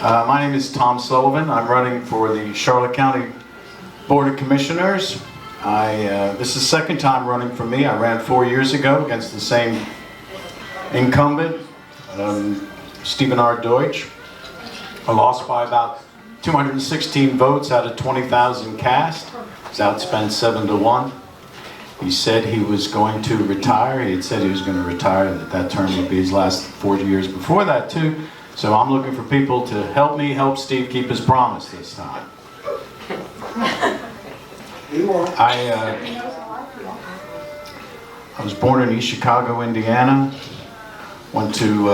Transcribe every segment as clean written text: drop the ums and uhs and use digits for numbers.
My name is Tom Sullivan. I'm running for the Charlotte County Board of Commissioners. This is the second time running for me. I ran 4 years ago against the same incumbent, Stephen R. Deutsch. I lost by about 216 votes out of 20,000 cast. He was outspent 7-1. He said he was going to retire. He had said he was going to retire, and that term would be his last 4 years before that too. So I'm looking for people to help me help Steve keep his promise this time. I was born in East Chicago, Indiana. Went to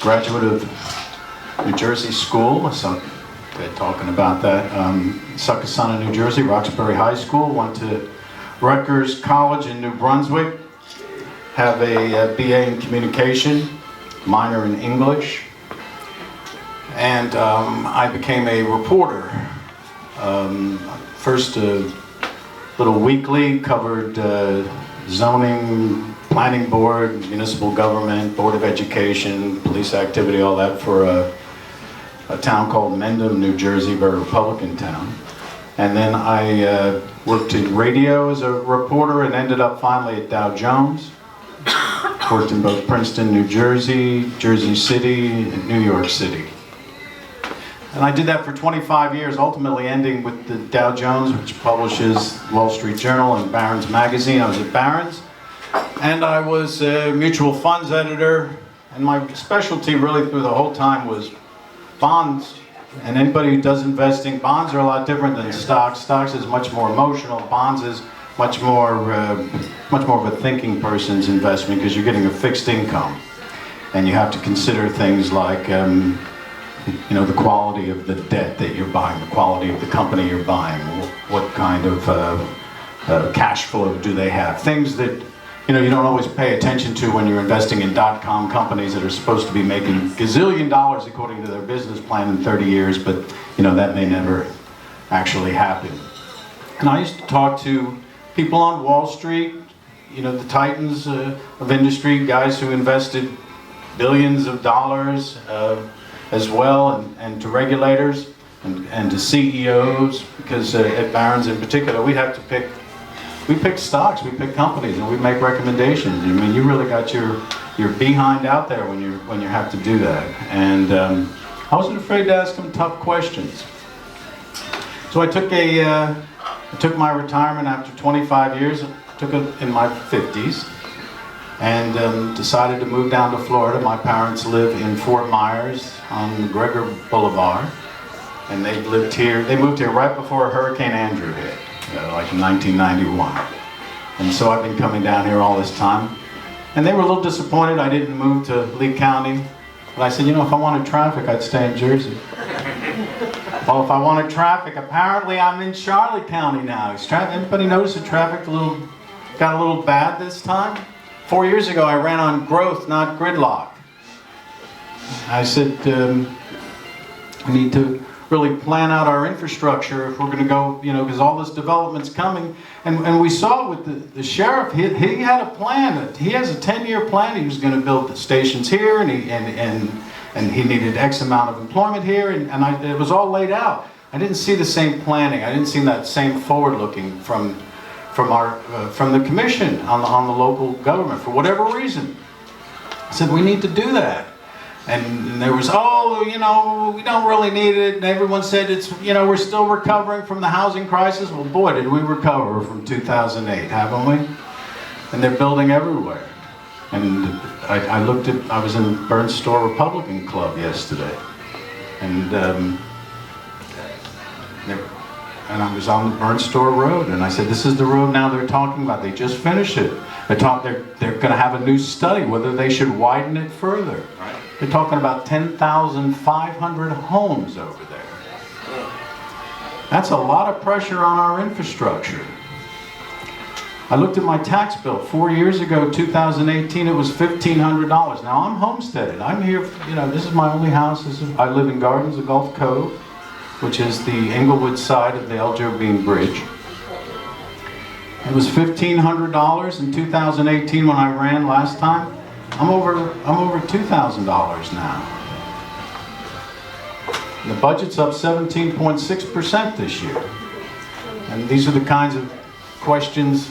graduate of New Jersey School. So they're talking about that. Succossana, New Jersey, Roxbury High School. Went to Rutgers College in New Brunswick. Have a BA in communication, minor in English. And I became a reporter. First a little weekly, covered zoning, planning board, municipal government, board of education, police activity, all that for a town called Mendham, New Jersey, very Republican town. And then I worked in radio as a reporter and ended up finally at Dow Jones. Worked in both Princeton, New Jersey, Jersey City, and New York City. And I did that for 25 years, ultimately ending with the Dow Jones, which publishes Wall Street Journal and Barron's Magazine. I was at Barron's, and I was a mutual funds editor, and my specialty really through the whole time was bonds. And anybody who does investing, bonds are a lot different than stocks. Stocks is much more emotional. Bonds is much more of a thinking person's investment because you're getting a fixed income, and you have to consider things like the quality of the debt that you're buying, the quality of the company you're buying, what kind of cash flow do they have. Things that you don't always pay attention to when you're investing in .com companies that are supposed to be making gazillion dollars according to their business plan in 30 years, but that may never actually happen. And I used to talk to people on Wall Street, the titans of industry, guys who invested billions of dollars as well, and to regulators and to CEOs, because at Barron's in particular, we pick stocks, we pick companies, and we make recommendations. I mean, you really got your behind out there when you have to do that. And I wasn't afraid to ask them tough questions. So I took my retirement after 25 years, took it in my 50s, and decided to move down to Florida. My parents live in Fort Myers on McGregor Boulevard, and they moved here right before Hurricane Andrew hit, like in 1991. And so I've been coming down here all this time. And they were a little disappointed I didn't move to Lee County. But I said, if I wanted traffic, I'd stay in Jersey. Well, if I wanted traffic, apparently I'm in Charlotte County now. Anybody notice the traffic got a little bad this time? 4 years ago, I ran on growth, not gridlock. I said, we need to really plan out our infrastructure if we're going to go, because all this development's coming. And we saw with the sheriff, he had a plan. He has a 10-year plan. He was going to build the stations here, and he needed X amount of employment here, and it was all laid out. I didn't see the same planning. I didn't see that same forward-looking from the commission on the local government for whatever reason. I said, we need to do that. And there was, we don't really need it. And everyone said we're still recovering from the housing crisis. Well, boy, did we recover from 2008, haven't we? And they're building everywhere. And I was in Burns Store Republican Club yesterday. And I was on the Burns Store Road, and I said, this is the road now they're talking about. They just finished it. They're going to have a new study whether they should widen it further. Right. They're talking about 10,500 homes over there. That's a lot of pressure on our infrastructure. I looked at my tax bill 4 years ago, 2018, it was $1,500. Now I'm homesteaded. I'm here, this is my only house. I live in Gardens of Gulf Cove, which is the Englewood side of the El Jobim Bridge. It was $1,500 in 2018 when I ran last time. I'm over $2,000 now. And the budget's up 17.6% this year. And these are the kinds of questions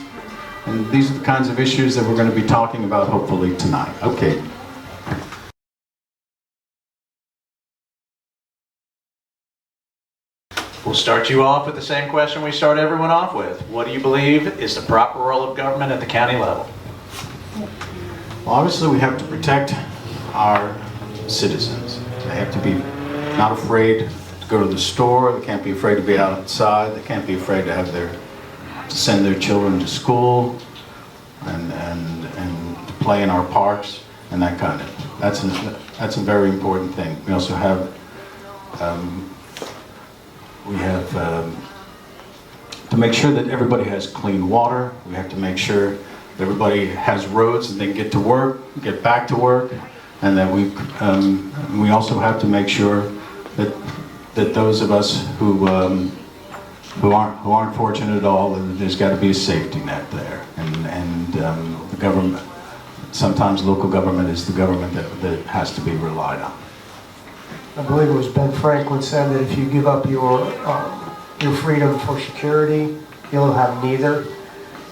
and these are the kinds of issues that we're going to be talking about hopefully tonight. Okay. We'll start you off with the same question we start everyone off with. What do you believe is the proper role of government at the county level? Well, obviously we have to protect our citizens. They have to be not afraid to go to the store. They can't be afraid to be outside. They can't be afraid to have to send their children to school and to play in our parks and that kind of. That's a very important thing. We also have to make sure that everybody has clean water. We have to make sure that everybody has roads and they can get to work, get back to work, and that we also have to make sure that those of us who aren't fortunate at all, there's got to be a safety net there, and the government. Sometimes local government is the government that has to be relied on. I believe it was Ben Franklin said that if you give up your freedom for security, you'll have neither.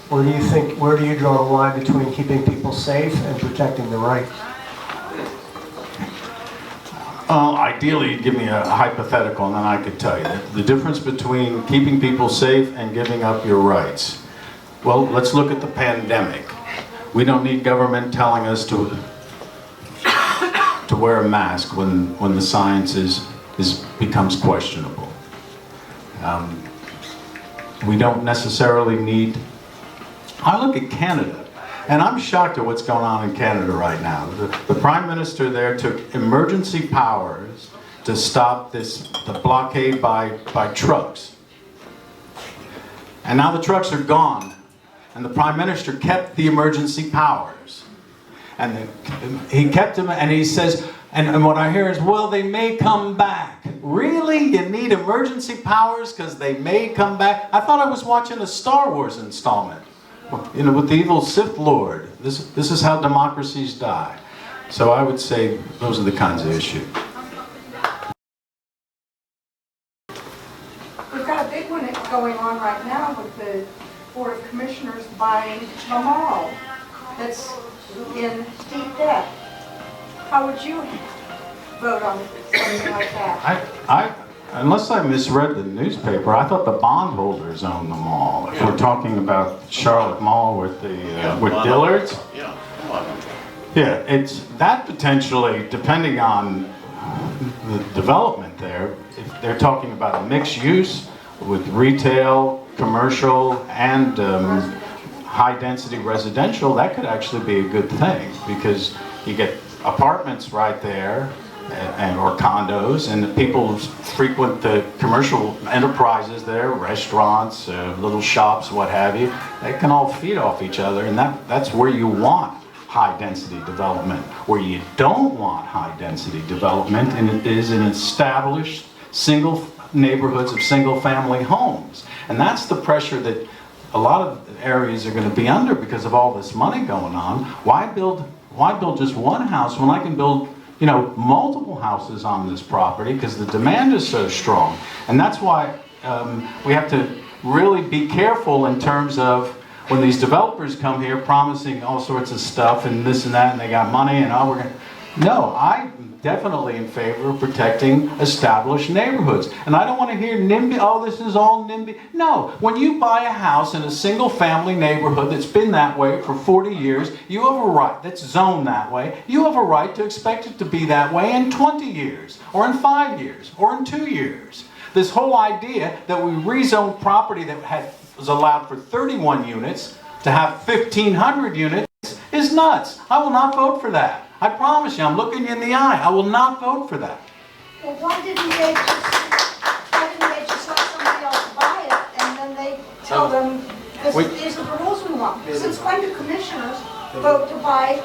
Where do you draw the line between keeping people safe and protecting the rights? Ideally, you'd give me a hypothetical and then I could tell you the difference between keeping people safe and giving up your rights. Well, let's look at the pandemic. We don't need government telling us to wear a mask when the science becomes questionable. We don't necessarily need. I look at Canada, and I'm shocked at what's going on in Canada right now. The Prime Minister there took emergency powers to stop the blockade by trucks. And now the trucks are gone, and the Prime Minister kept the emergency powers. And he kept them, and he says, and what I hear is, well, they may come back. Really? You need emergency powers because they may come back? I thought I was watching a Star Wars installment, with the evil Sith Lord. This is how democracies die. So I would say those are the kinds of issues. We've got a big one going on right now with the Board of Commissioners buying the mall that's in deep debt. How would you vote on something like that? Unless I misread the newspaper, I thought the bondholders own the mall. If we're talking about Charlotte Mall with Dillard's. Yeah. Yeah, it's that potentially, depending on the development there, if they're talking about a mixed use with retail, commercial, and high-density residential, that could actually be a good thing because you get apartments right there or condos, and the people frequent the commercial enterprises there, restaurants, little shops, what have you. They can all feed off each other, and that's where you want high-density development. Where you don't want high-density development, and it is in established single neighborhoods of single-family homes. And that's the pressure that a lot of areas are going to be under because of all this money going on. Why build just one house when I can build, multiple houses on this property because the demand is so strong? And that's why we have to really be careful in terms of when these developers come here promising all sorts of stuff and this and that, and they got money and we're going to. No, I'm definitely in favor of protecting established neighborhoods. And I don't want to hear NIMBY, oh, this is all NIMBY. No, when you buy a house in a single family neighborhood that's been that way for 40 years, you have a right, that's zoned that way, you have a right to expect it to be that way in 20 years, or in 5 years, or in 2 years. This whole idea that we rezoned property that was allowed for 31 units to have 1,500 units is nuts. I will not vote for that. I promise you, I'm looking you in the eye. I will not vote for that. Well, why didn't they just let somebody else buy it and then they tell them these are the rules we want? Since when do commissioners vote to buy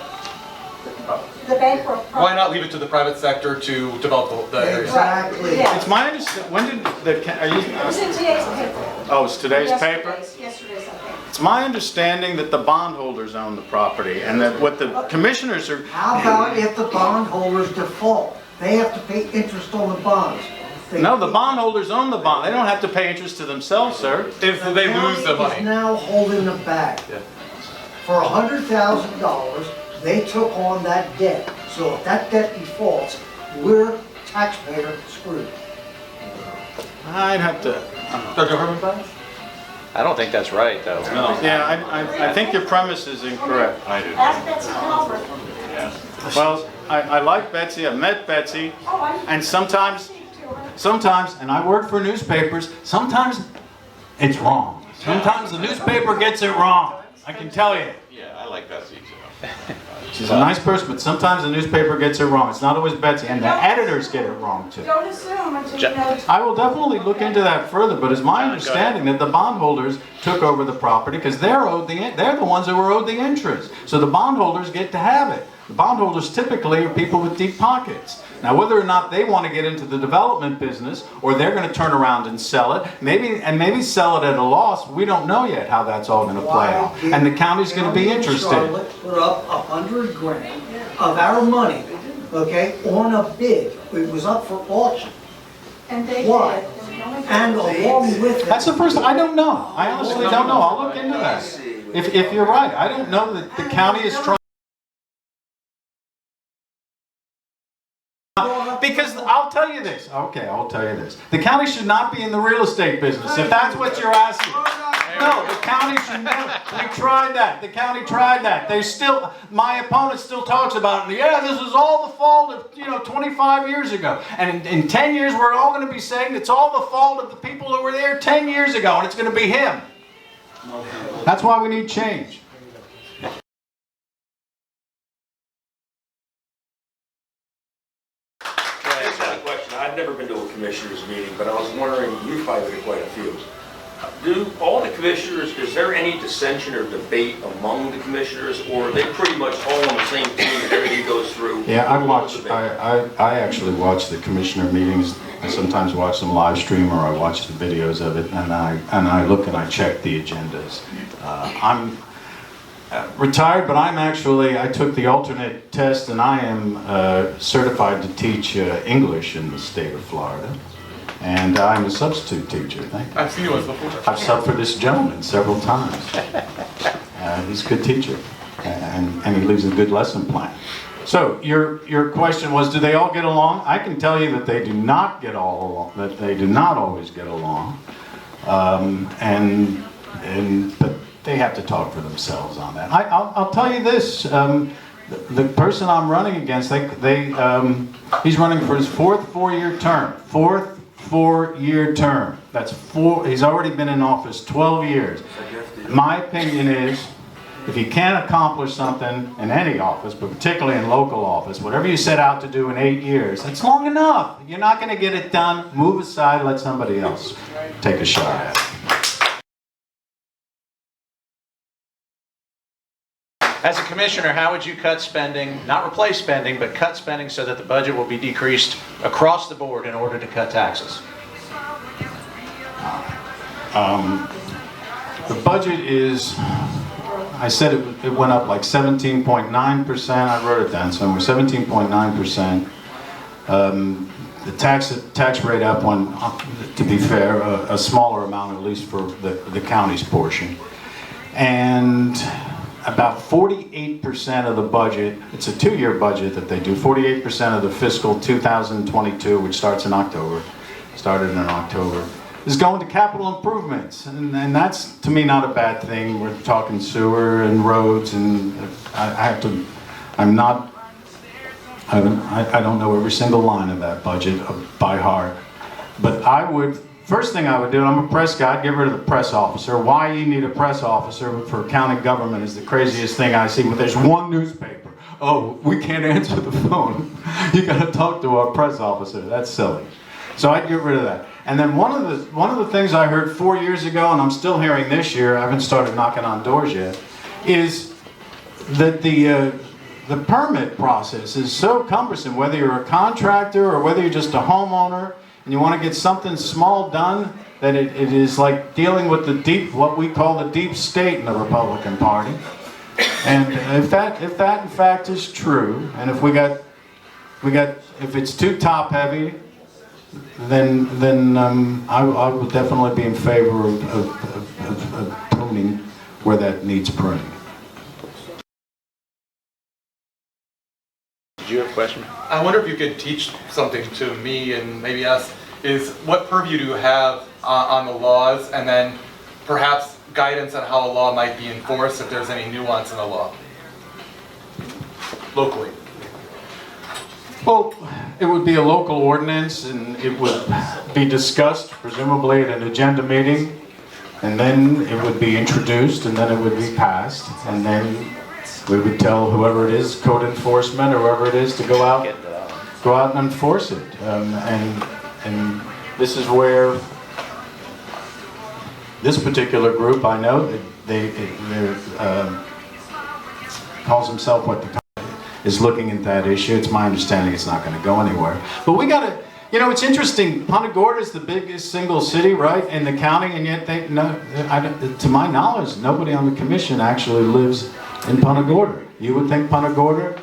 the bankrupt property? Why not leave it to the private sector to develop the area? Exactly. Yeah. It's my understanding. When did It was in today's paper. Oh, it's today's paper? Yesterday's, I think. It's my understanding that the bondholders own the property, and that what the commissioners are. How about if the bondholders default? They have to pay interest on the bonds. No, the bondholders own the bond. They don't have to pay interest to themselves, sir. If they lose the county money. is now holding the bag. For $100,000, they took on that debt. So if that debt defaults, we're taxpayer screwed. I'd have to. Dr. Herman? I don't think that's right, though. Yeah, I think your premise is incorrect. Ask Betsy Halbert. Well, I like Betsy. I met Betsy, Oh, I and sometimes, and I work for newspapers. Sometimes it's wrong. Sometimes the newspaper gets it wrong. I can tell you. Yeah, I like Betsy too. She's a nice person, but sometimes the newspaper gets it wrong. It's not always Betsy, and the editors get it wrong too. Don't assume until you know. I will definitely look into that further, but it's my understanding that the bondholders took over the property because they're the ones that were owed the interest. So the bondholders get to have it. The bondholders typically are people with deep pockets. Now, whether or not they want to get into the development business or they're going to turn around and sell it, maybe sell it at a loss, we don't know yet how that's all going to play out. And the county's going to be interested. Charlotte put up $100,000 of our money, okay, on a bid. It was up for auction. And they Why? did. And along with it. That's the first, I don't know. I honestly don't know. I'll look into that. If you're right, I don't know that the county is trying. Because I'll tell you this. Okay, I'll tell you this. The county should not be in the real estate business, if that's what you're asking. No, the county should never. We tried that. The county tried that. They still, my opponent still talks about, yeah, this is all the fault of, 25 years ago. And in 10 years, we're all going to be saying it's all the fault of the people who were there 10 years ago, and it's going to be him. That's why we need change. Question. I've never been to a commissioners meeting, but I was wondering, you've probably been to quite a few. Do all the commissioners, is there any dissension or debate among the commissioners, or are they pretty much all on the same team and everything goes through? Yeah, I actually watch the commissioner meetings. I sometimes watch them live stream or I watch the videos of it, and I look and I check the agendas. I'm retired, but I took the alternate test and I am certified to teach English in the state of Florida. And I'm a substitute teacher. Thank you. I've seen you once before. I've subbed for this gentleman several times. He's a good teacher, and he leaves a good lesson plan. So your question was, do they all get along? I can tell you that they do not get all along. That they do not always get along, but they have to talk for themselves on that. I'll tell you this. The person I'm running against, he's running for his fourth four-year term. Fourth four-year term. That's four. He's already been in office 12 years. My opinion is, if you can't accomplish something in any office, but particularly in local office, whatever you set out to do in 8 years, that's long enough. You're not going to get it done. Move aside. Let somebody else take a shot at it. As a commissioner, how would you cut spending, not replace spending, but cut spending so that the budget will be decreased across the board in order to cut taxes? The budget is, I said it went up like 17.9%. I wrote it down somewhere, 17.9%. The tax rate up one, to be fair, a smaller amount at least for the county's portion. And about 48% of the budget, it's a 2-year budget that they do, 48% of the fiscal 2022, which started in October, is going to capital improvements. And that's, to me, not a bad thing. We're talking sewer and roads, and I don't know every single line of that budget by heart. But first thing I would do, and I'm a press guy, I'd get rid of the press officer. Why you need a press officer for county government is the craziest thing I see. But there's one newspaper. Oh, we can't answer the phone. You got to talk to our press officer. That's silly. So I'd get rid of that. And then one of the things I heard 4 years ago, and I'm still hearing this year, I haven't started knocking on doors yet, is that the permit process is so cumbersome, whether you're a contractor or whether you're just a homeowner, and you want to get something small done, that it is like dealing with what we call the deep state in the Republican Party. And if that in fact is true, and if it's too top heavy, then I would definitely be in favor of pruning where that needs pruning. Did you have a question? I wonder if you could teach something to me and maybe us, is what purview do you have on the laws, and then perhaps guidance on how a law might be enforced if there's any nuance in the law? Locally. Well, it would be a local ordinance, and it would be discussed, presumably at an agenda meeting, and then it would be introduced, and then it would be passed, and then we would tell whoever it is, code enforcement, or whoever it is, to go out and enforce it. And this is where this particular group, I know, they calls himself what the is looking at that issue. It's my understanding it's not going to go anywhere. But we got to, you know, it's interesting. Punta Gorda is the biggest single city, right, in the county, and yet to my knowledge, nobody on the commission actually lives in Punta Gorda. You would think Punta Gorda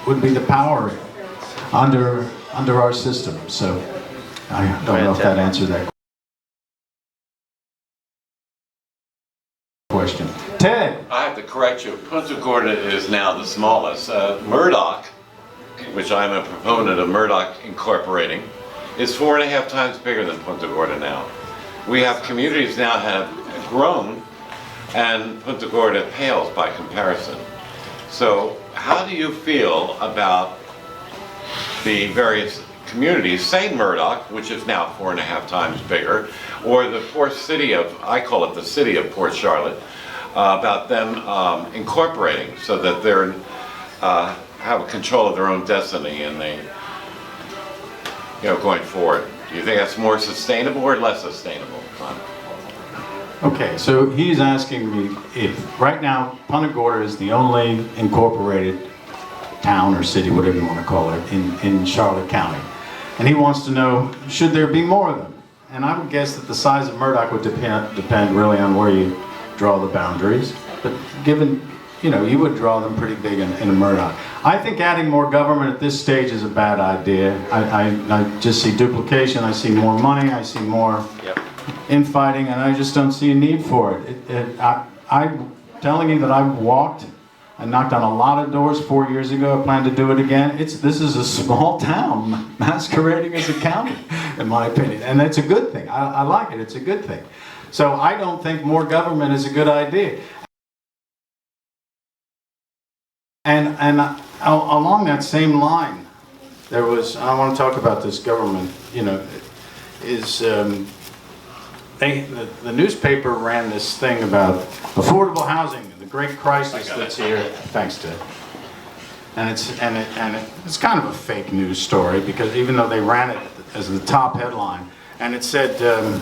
would be the power under our system. So I don't know if that answered that question. Ted. I have to correct you. Punta Gorda is now the smallest. Murdoch, which I'm a proponent of Murdoch incorporating, is 4.5 times bigger than Punta Gorda now. We have communities now have grown, and Punta Gorda pales by comparison. So how do you feel about the various communities, say Murdoch, which is now 4.5 times bigger, or the poor city of, I call it the city of Port Charlotte, about them incorporating so that they're have control of their own destiny, and they, going forward. Do you think that's more sustainable or less sustainable? Okay, so he's asking me if right now Punta Gorda is the only incorporated town or city, whatever you want to call it, in Charlotte County, and he wants to know, should there be more of them? And I would guess that the size of Murdoch would depend really on where you draw the boundaries, but given, you would draw them pretty big in a Murdoch. I think adding more government at this stage is a bad idea. I just see duplication, I see more money, I see more infighting, and I just don't see a need for it. I'm telling you that I've walked, I knocked on a lot of doors 4 years ago, I plan to do it again. This is a small town masquerading as a county, in my opinion, and it's a good thing. I like it, it's a good thing. So I don't think more government is a good idea. And along that same line, there was, I want to talk about this government, the newspaper ran this thing about affordable housing, the great crisis that's here. Thanks, Ted. And it's kind of a fake news story, because even though they ran it as the top headline, and it said, the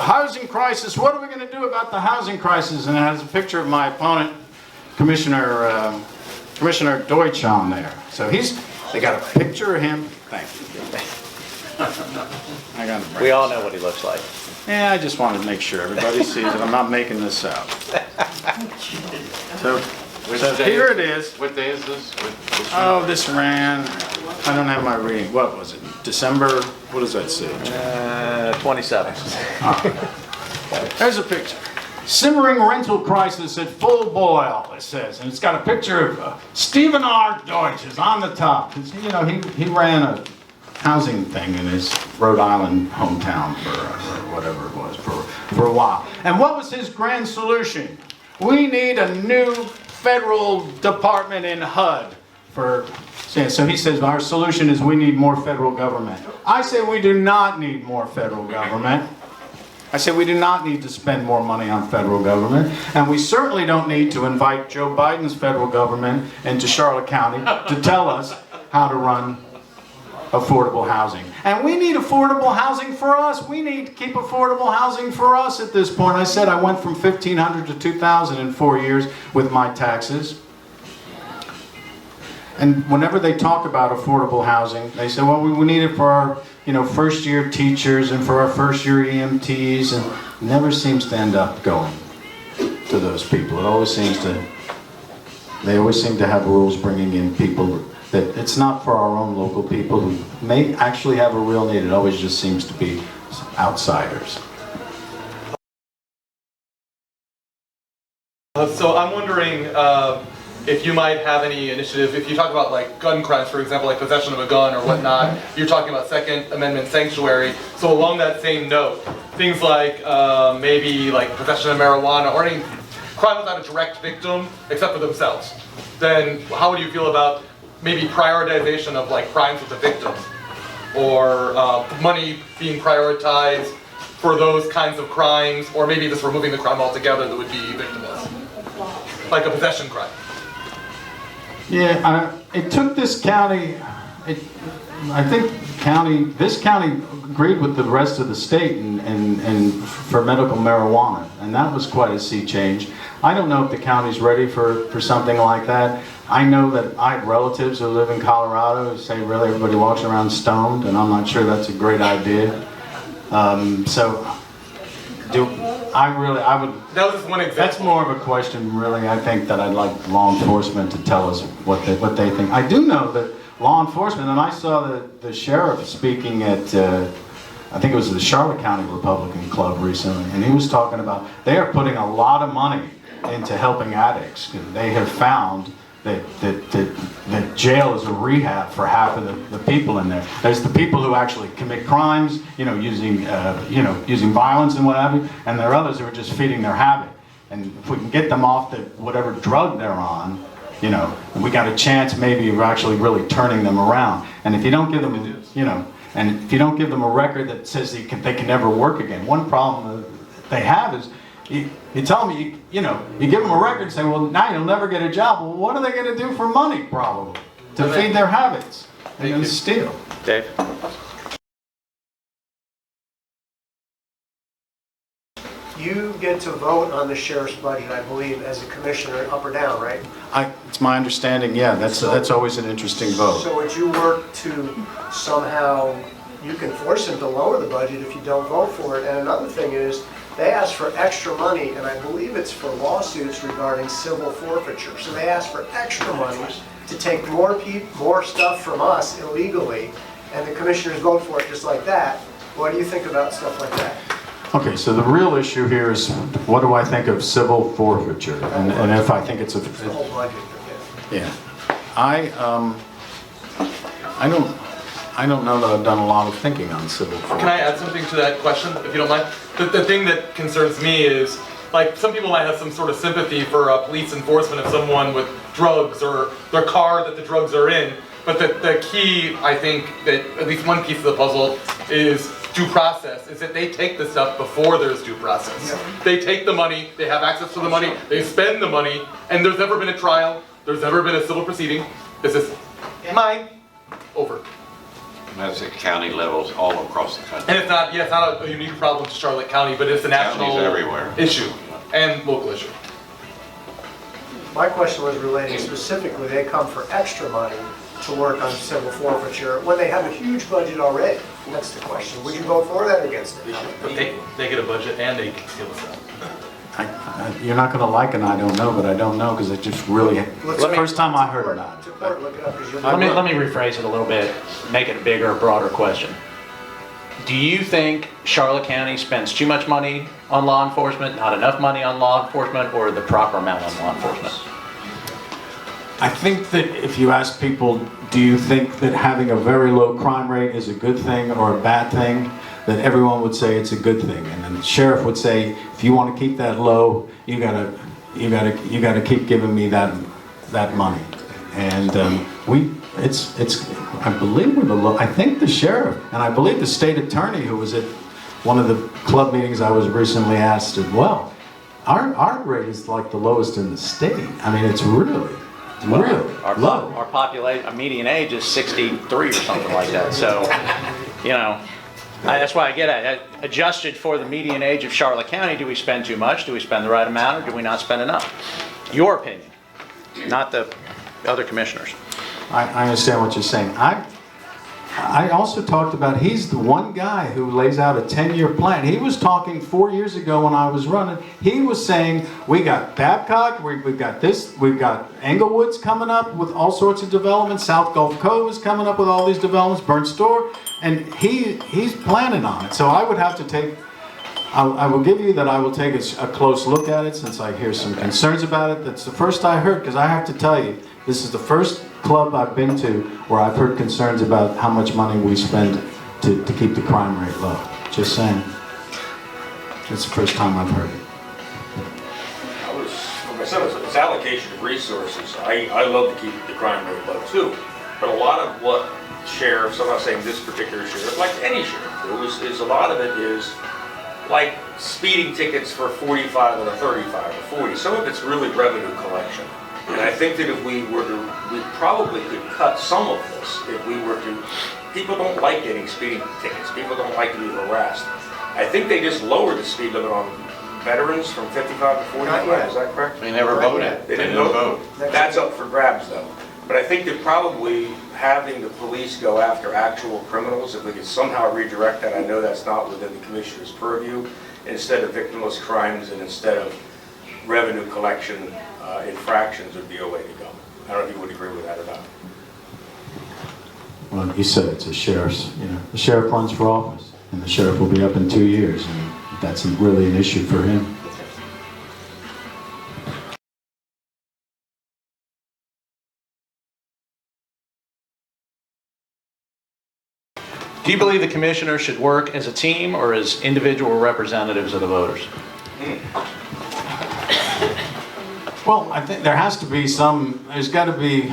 housing crisis, what are we going to do about the housing crisis? And it has a picture of my opponent, Commissioner Deutsch on there. So they got a picture of him. Thank you. We all know what he looks like. Yeah, I just wanted to make sure everybody sees it. I'm not making this up. So here it is. What day is this? Oh, this ran, I don't have my reading. What was it? December, what does that say? 27th. There's a picture. Simmering rental crisis at full boil, it says. And it's got a picture of Stephen R. Deutsch is on the top. He ran a housing thing in his Rhode Island hometown for whatever it was, for a while. And what was his grand solution? We need a new federal department in HUD so he says our solution is we need more federal government. I say we do not need more federal government. I say we do not need to spend more money on federal government, and we certainly don't need to invite Joe Biden's federal government into Charlotte County to tell us how to run affordable housing. And we need affordable housing for us. We need to keep affordable housing for us at this point. I said I went from $1,500 to $2,000 in 4 years with my taxes. And whenever they talk about affordable housing, they say, well, we need it for our first-year teachers and for our first-year EMTs, and never seems to end up going to those people. They always seem to have rules bringing in people that it's not for our own local people who may actually have a real need. It always just seems to be outsiders. So I'm wondering if you might have any initiative, if you talk about like gun crimes, for example, like possession of a gun or whatnot, you're talking about Second Amendment sanctuary. So along that same note, things like maybe like possession of marijuana or any crime without a direct victim except for themselves, then how would you feel about maybe prioritization of like crimes with a victim, or money being prioritized for those kinds of crimes, or maybe just removing the crime altogether that would be victimless, like a possession crime? Yeah, it took this county, I think this county agreed with the rest of the state and for medical marijuana, and that was quite a sea change. I don't know if the county's ready for something like that. I know that I have relatives who live in Colorado who say really everybody walks around stoned, and I'm not sure that's a great idea. I would. That was just one example. That's more of a question, really. I think that I'd like law enforcement to tell us what they think. I do know that law enforcement, and I saw the sheriff speaking at, I think it was the Charlotte County Republican Club recently, and he was talking about they are putting a lot of money into helping addicts. They have found that jail is a rehab for half of the people in there. There's the people who actually commit crimes, using violence and what have you, and there are others who are just feeding their habit. And if we can get them off whatever drug they're on, we got a chance maybe of actually really turning them around. And if you don't give them, and if you don't give them a record that says they can never work again, one problem they have is you tell them, you give them a record and say, well, now you'll never get a job. Well, what are they going to do for money, probably? To feed their habits. They're going to steal. Dave? You get to vote on the sheriff's budget, I believe, as a commissioner, up or down, right? It's my understanding, yeah, that's always an interesting vote. So would you work to somehow, you can force him to lower the budget if you don't vote for it? And another thing is, they ask for extra money, and I believe it's for lawsuits regarding civil forfeiture. So they ask for extra money to take more stuff from us illegally, and the commissioners vote for it just like that. What do you think about stuff like that? Okay, so the real issue here is, what do I think of civil forfeiture? And if I think it's a... The whole budget, Yeah. I don't know that I've done a lot of thinking on civil forfeiture. Can I add something to that question, if you don't mind? The thing that concerns me is, like, some people might have some sort of sympathy for police enforcement of someone with drugs or their car that the drugs are in, but the key, I think, that at least one piece of the puzzle is due process, is that they take the stuff before there's due process. Yeah. They take the money, they have access to the money, they spend the money, and there's never been a trial, there's never been a civil proceeding. This is mine, over. That's at county levels all across the country. And it's not a unique problem to Charlotte County, but it's a national everywhere. issue and local issue. My question was related specifically, they come for extra money to work on civil forfeiture when they have a huge budget already. That's the question. Would you vote for that or against it? But they get a budget and they can steal the stuff. You're not going to like it, I don't know, but I don't know because it just really... It's the first time I heard about it. Let me rephrase it a little bit, make it a bigger, broader question. Do you think Charlotte County spends too much money on law enforcement, not enough money on law enforcement, or the proper amount on law enforcement? I think that if you ask people, do you think that having a very low crime rate is a good thing or a bad thing, that everyone would say it's a good thing. And then the sheriff would say, if you want to keep that low, you gotta keep giving me that money. And I believe I think the sheriff, and I believe the state attorney who was at one of the club meetings I was recently asked as well, our rate is like the lowest in the state. I mean, it's really low. Our population, our median age is 63 or something like that. So, that's why I get at it. Adjusted for the median age of Charlotte County, do we spend too much? Do we spend the right amount, or do we not spend enough? Your opinion, not the other commissioners. I understand what you're saying. I also talked about, he's the one guy who lays out a 10-year plan. He was talking 4 years ago when I was running. He was saying, we got Babcock, we've got this, we've got Englewood's coming up with all sorts of developments, South Gulf Cove is coming up with all these developments, Burnt Store, and he's planning on it. So I would have to take, I will give you that I will take a close look at it since I hear some concerns about it. That's the first I heard, because I have to tell you, this is the first club I've been to where I've heard concerns about how much money we spend to keep the crime rate low. Just saying. It's the first time I've heard it. For myself, it's allocation of resources. I love to keep the crime rate low too, but a lot of what sheriffs, I'm not saying this particular sheriff, like any sheriff, is a lot of it is like speeding tickets for 45 and a 35 or 40. Some of it's really revenue collection. And I think that if we probably could cut some of this if we were to, people don't like getting speeding tickets, people don't like to be harassed. I think they just lowered the speed limit on veterans from 55 to 45, is that correct? They never voted. They didn't vote. That's up for grabs though. But I think that probably having the police go after actual criminals, if we could somehow redirect that, I know that's not within the commissioner's purview, instead of victimless crimes and instead of revenue collection infractions would be a way to go. I don't know if you would agree with that or not. Well, you said it's a sheriff's, the sheriff runs for office, and the sheriff will be up in 2 years, and that's really an issue for him. Do you believe the commissioners should work as a team or as individual representatives of the voters? Well, I think there has to be there's got to be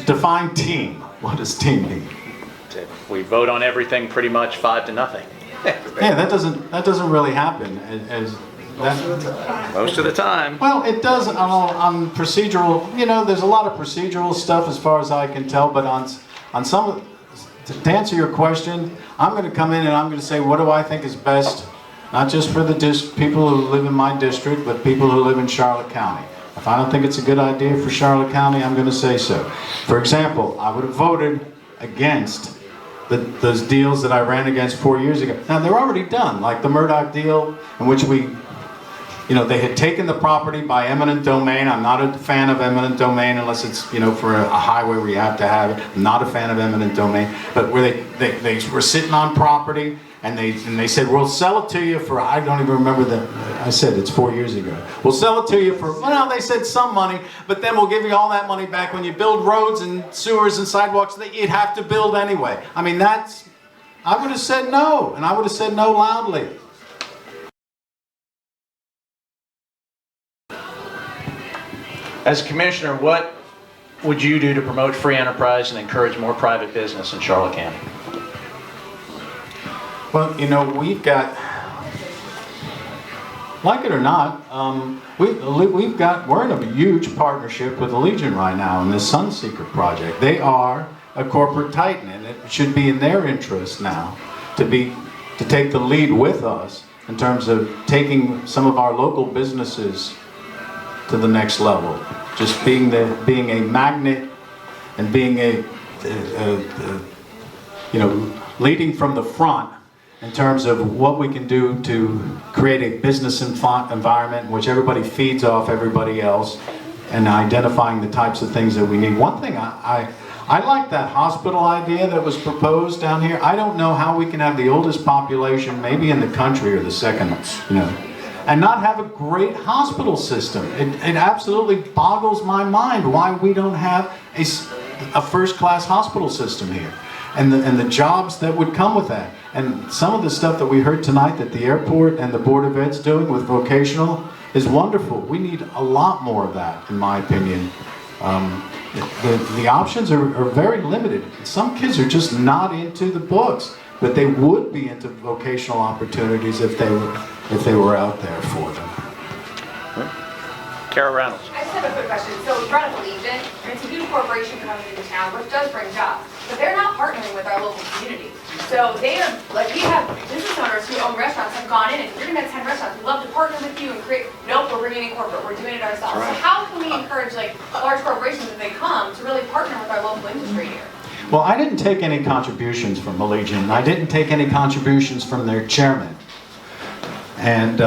defined team. What does team mean? We vote on everything pretty much 5-0. Yeah, that doesn't really happen. Most of the time. Well, it does on procedural, there's a lot of procedural stuff as far as I can tell, but on some of, to answer your question, I'm going to come in and I'm going to say, what do I think is best, not just for the people who live in my district, but people who live in Charlotte County. If I don't think it's a good idea for Charlotte County, I'm going to say so. For example, I would have voted against those deals that I ran against 4 years ago. Now, they're already done, like the Murdoch deal, in which they had taken the property by eminent domain. I'm not a fan of eminent domain unless it's, for a highway where you have to have it. I'm not a fan of eminent domain. But where they were sitting on property, and they said, we'll sell it to you for, I don't even remember I said it's 4 years ago. We'll sell it to you for, well, they said some money, but then we'll give you all that money back when you build roads and sewers and sidewalks that you'd have to build anyway. I mean, I would have said no, and I would have said no loudly. As a commissioner, what would you do to promote free enterprise and encourage more private business in Charlotte County? Well, we've got, like it or not, we're in a huge partnership with the Legion right now in this Sunseeker project. They are a corporate titan, and it should be in their interest now to take the lead with us in terms of taking some of our local businesses to the next level. Just being a magnet and being leading from the front in terms of what we can do to create a business environment in which everybody feeds off everybody else, and identifying the types of things that we need. One thing I like that hospital idea that was proposed down here. I don't know how we can have the oldest population maybe in the country or the second, and not have a great hospital system. It absolutely boggles my mind why we don't have a first-class hospital system here, and the jobs that would come with that. And some of the stuff that we heard tonight that the airport and the Board of Ed's doing with vocational is wonderful. We need a lot more of that, in my opinion. The options are very limited. Some kids are just not into the books, but they would be into vocational opportunities if they were out there for them. Kara Reynolds. I just have a quick question. So we brought up the Legion, and it's a huge corporation coming into town, which does bring jobs, but they're not partnering with our local community. So we have business owners who own restaurants have gone in, and you're gonna have 10 restaurants, we'd love to partner with you and create, nope, we're bringing in corporate, we're doing it ourselves. So how can we encourage large corporations, if they come, to really partner with our local industry here? Well, I didn't take any contributions from Allegiant. I didn't take any contributions from their chairman. And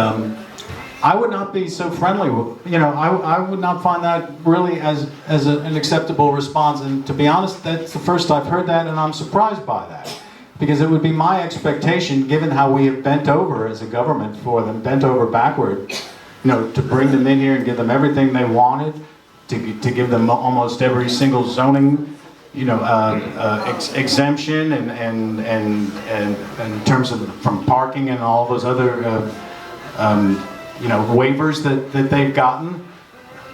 I would not be so friendly. I would not find that really as an acceptable response. And to be honest, that's the first I've heard that, and I'm surprised by that. Because it would be my expectation, given how we have bent over as a government for them, bent over backward, to bring them in here and give them everything they wanted, to give them almost every single zoning, exemption and in terms of from parking and all those other waivers that they've gotten.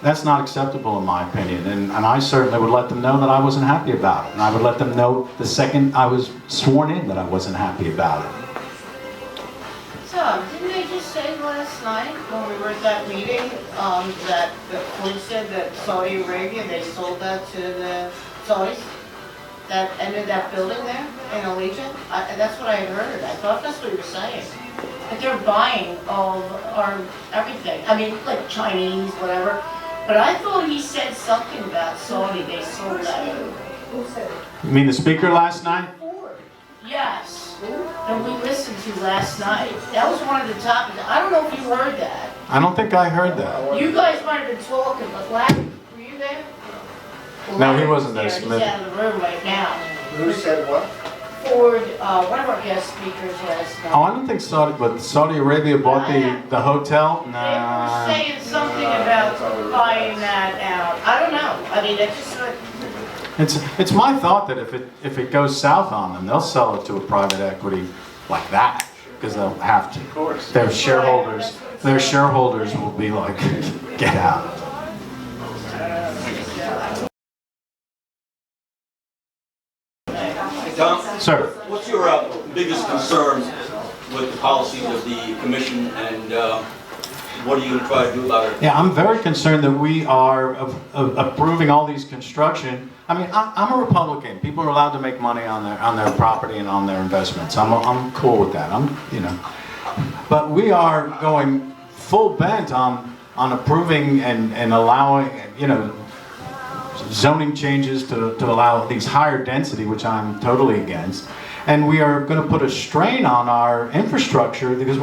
That's not acceptable in my opinion, and I certainly would let them know that I wasn't happy about it, and I would let them know the second I was sworn in that I wasn't happy about it. Tom, didn't they just say last night when we were at that meeting, that the police said that Saudi Arabia, they sold that to the Saudis? That ended that building there in Allegiant? That's what I had heard. I thought that's what he was saying. That they're buying all of our everything. I mean, like Chinese, whatever. But I thought he said something about Saudi, they sold that. Who said it? You mean the speaker last night? Yes, that we listened to last night. That was one of the topics. I don't know if you heard that. I don't think I heard that. You guys might have been talking, but Larry, were you there? Well, No, he Larry wasn't there, was Smith. He's out of the room right now. Who said what? Ford, one of our guest speakers last night. Oh, I don't think Saudi Arabia bought the hotel? They Nah. were saying something about buying that out. I don't know. I mean, it's just like, It's my thought that if it goes south on them, they'll sell it to a private equity like that, because they'll have to. Of course. Their shareholders will be like, get out. Tom, Sir. what's your biggest concern with the policies of the commission, and what are you going to try to do about it? Yeah, I'm very concerned that we are approving all these construction. I mean, I'm a Republican. People are allowed to make money on their property and on their investments. I'm cool with that. But we are going full bent on approving and allowing, zoning changes to allow these higher density, which I'm totally against. And we are going to put a strain on our infrastructure because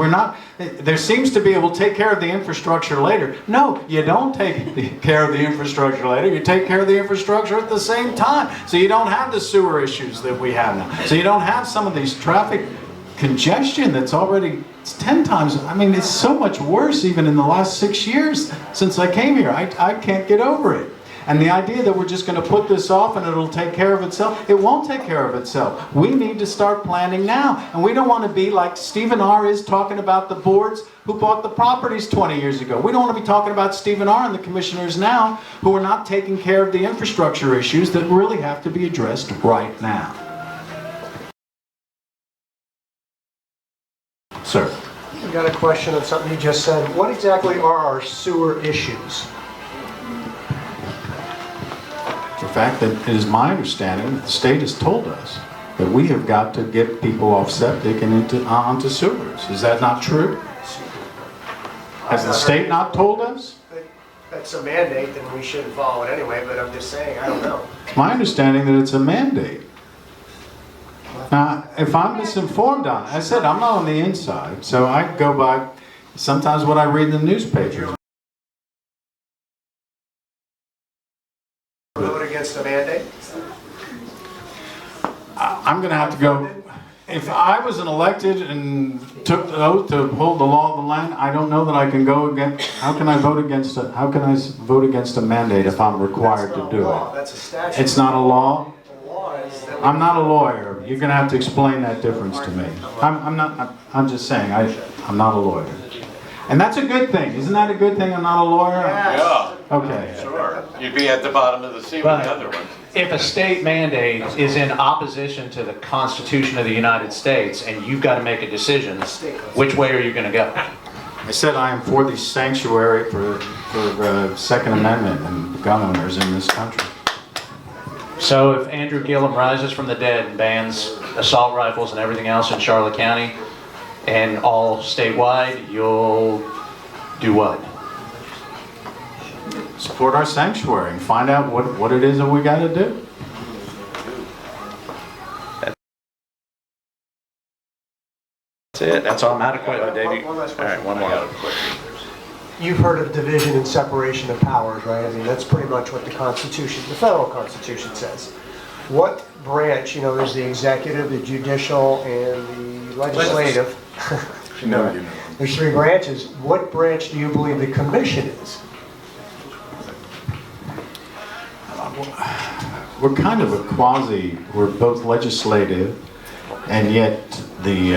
there seems to be, we'll take care of the infrastructure later. No, you don't take care of the infrastructure later. You take care of the infrastructure at the same time. So you don't have the sewer issues that we have now. So you don't have some of these traffic congestion that's already, it's 10 times, I mean, it's so much worse even in the last 6 years since I came here. I can't get over it. And the idea that we're just going to put this off and it'll take care of itself, it won't take care of itself. We need to start planning now. And we don't want to be like Stephen R. is talking about the boards who bought the properties 20 years ago. We don't want to be talking about Stephen R. and the commissioners now who are not taking care of the infrastructure issues that really have to be addressed right now. Sir. I got a question on something you just said. What exactly are our sewer issues? The fact that it is my understanding that the state has told us that we have got to get people off septic and onto sewers. Is that not true? Has the state not told us? That's a mandate, then we should follow it anyway, but I'm just saying, I don't know. It's my understanding that it's a mandate. Now, if I'm misinformed on it, I said I'm not on the inside, so I go by sometimes what I read in the newspapers. Vote against the mandate? I'm going to have to go. If I was an elected and took the oath to uphold the law of the land, I don't know that I can go against. How can I vote against a? How can I vote against a mandate if I'm required to do it? That's a statute. It's not a law. The law is that I'm not a lawyer. You're going to have to explain that difference to me. I'm not. I'm just saying. I'm not a lawyer. And that's a good thing. Isn't that a good thing? I'm not a lawyer. Yeah, Okay. sure. You'd be at the bottom of the sea with the other ones. If a state mandate is in opposition to the Constitution of the United States and you've got to make a decision, which way are you going to go? I said I am for the sanctuary for Second Amendment and gun owners in this country. So if Andrew Gillum rises from the dead and bans assault rifles and everything else in Charlotte County and all statewide, you'll do what? Support our sanctuary and find out what it is that we got to do. That's it, that's all I'm out of questions. One last All right, question. one more. You've heard of division and separation of powers, right? I mean, that's pretty much what the Constitution, the federal Constitution says. What branch, there's the executive, the judicial, and the legislative. There's 3 branches. What branch do you believe the commission is? We're kind of a we're both legislative, and yet the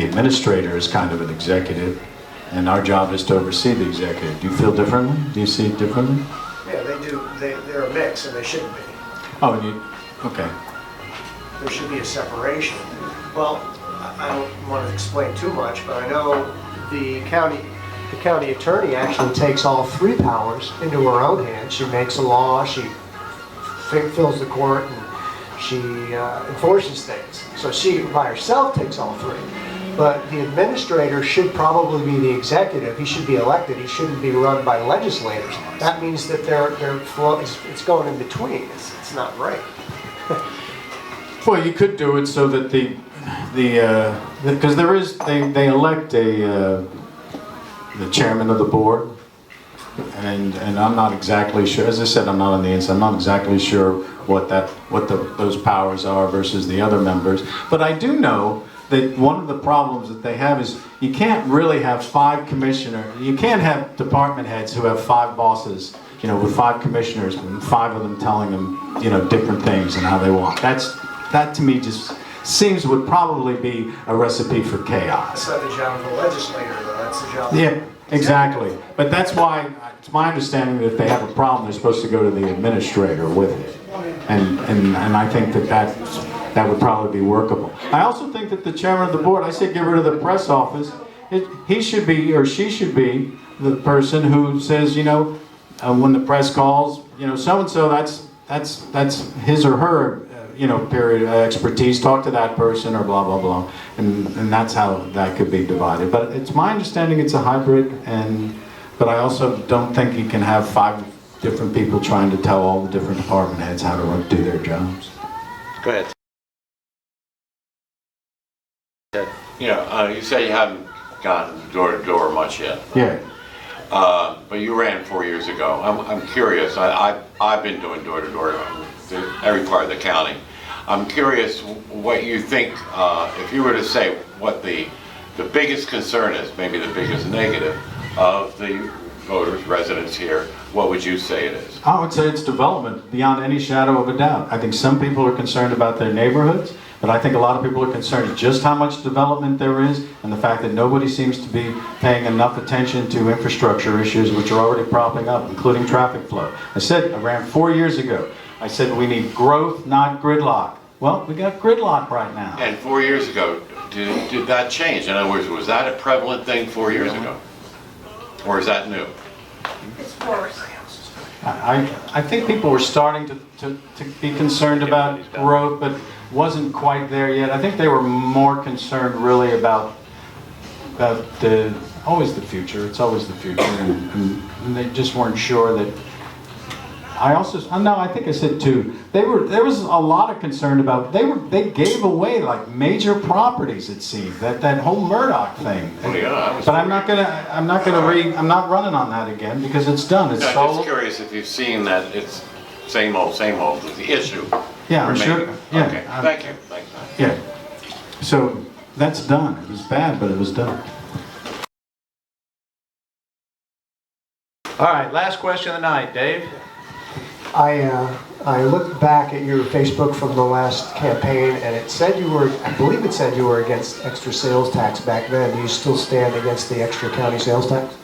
administrator is kind of an executive, and our job is to oversee the executive. Do you feel differently? Do you see it differently? Yeah, they do. They're a mix, and they shouldn't be. Oh, okay. There should be a separation. Well, I don't want to explain too much, but I know the county attorney actually takes all 3 powers into her own hands. She makes a law, she fills the court, and she enforces things. So she, by herself, takes all 3. But the administrator should probably be the executive. He should be elected. He shouldn't be run by legislators. That means that it's going in between. It's not right. Well, you could do it so that because they elect the chairman of the board, and I'm not exactly sure. As I said, I'm not on the inside. I'm not exactly sure what those powers are versus the other members. But I do know that one of the problems that they have is you can't really have 5 commissioners. You can't have department heads who have 5 bosses, with 5 commissioners, and 5 of them telling them, different things and how they want. That to me just seems would probably be a recipe for chaos. That's not the job of the legislator, though. That's the job of Yeah, exactly. But that's why it's my understanding that if they have a problem, they're supposed to go to the administrator with it. And I think that would probably be workable. I also think that the chairman of the board, I say get rid of the press office. He should be, or she should be, the person who says, when the press calls, so-and-so, that's his or her, period expertise, talk to that person, or blah, blah, blah. And that's how that could be divided. But it's my understanding it's a hybrid, but I also don't think you can have 5 different people trying to tell all the different department heads how to do their jobs. Go ahead. You say you haven't gotten door to door much yet. Yeah. But you ran 4 years ago. I'm curious. I've been doing door to door every part of the county. I'm curious what you think, if you were to say what the biggest concern is, maybe the biggest negative of the voters, residents here, what would you say it is? I would say it's development, beyond any shadow of a doubt. I think some people are concerned about their neighborhoods, but I think a lot of people are concerned just how much development there is, and the fact that nobody seems to be paying enough attention to infrastructure issues which are already propping up, including traffic flow. I ran 4 years ago. I said we need growth, not gridlock. Well, we got gridlock right now. And 4 years ago, did that change? In other words, was that a prevalent thing 4 years ago? Or is that new? It's worse. I think people were starting to be concerned about growth, but wasn't quite there yet. I think they were more concerned really about always the future. It's always the future, and they just weren't sure that. I think I said too. There was a lot of concern about. They gave away like major properties. It seemed that whole Murdoch thing. Well, yeah, but I'm not not running on that again because it's done. It's I'm sold. just curious if you've seen that it's same old is the issue. Yeah, I'm sure. remaining. Yeah, Okay, thank you. Thanks. Yeah. So that's done. It was bad, but it was done. All right, last question of the night, Dave. I looked back at your Facebook from the last campaign, and it said I believe it said you were against extra sales tax back then. Do you still stand against the extra county sales tax?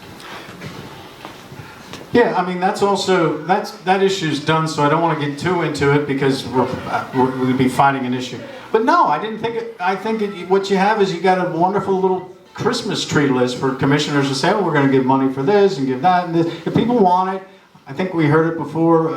Yeah, I mean that issue's done, so I don't want to get too into it because we'd be fighting an issue. But no, I didn't think it. I think what you have is you got a wonderful little Christmas tree list for commissioners to say, oh, we're going to give money for this and give that and this. If people want it. I think we heard it before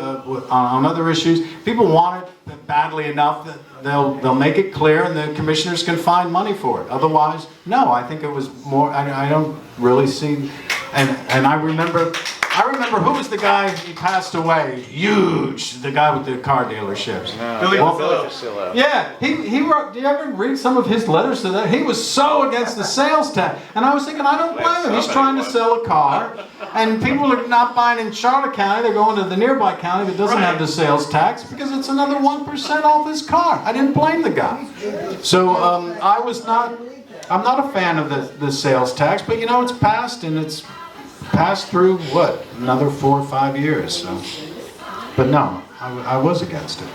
on other issues. People want it badly enough that they'll make it clear and the commissioners can find money for it. Otherwise, no. I think it was more. I don't really see. And I remember I remember, who was the guy, he passed away, huge, the guy with the car dealerships. Billy Well, Pasillo. Yeah, he wrote, do you ever read some of his letters to that? He was so against the sales tax. And I was thinking, I don't blame him. He's trying to sell a car. And people are not buying in Charlotte County. They're going to the nearby county that doesn't have the sales tax because it's another 1% off his car. I didn't blame the guy. So I'm not a fan of the sales tax, but you know, it's passed, and it's passed through, what, another 4 or 5 years. So. But no, I was against it.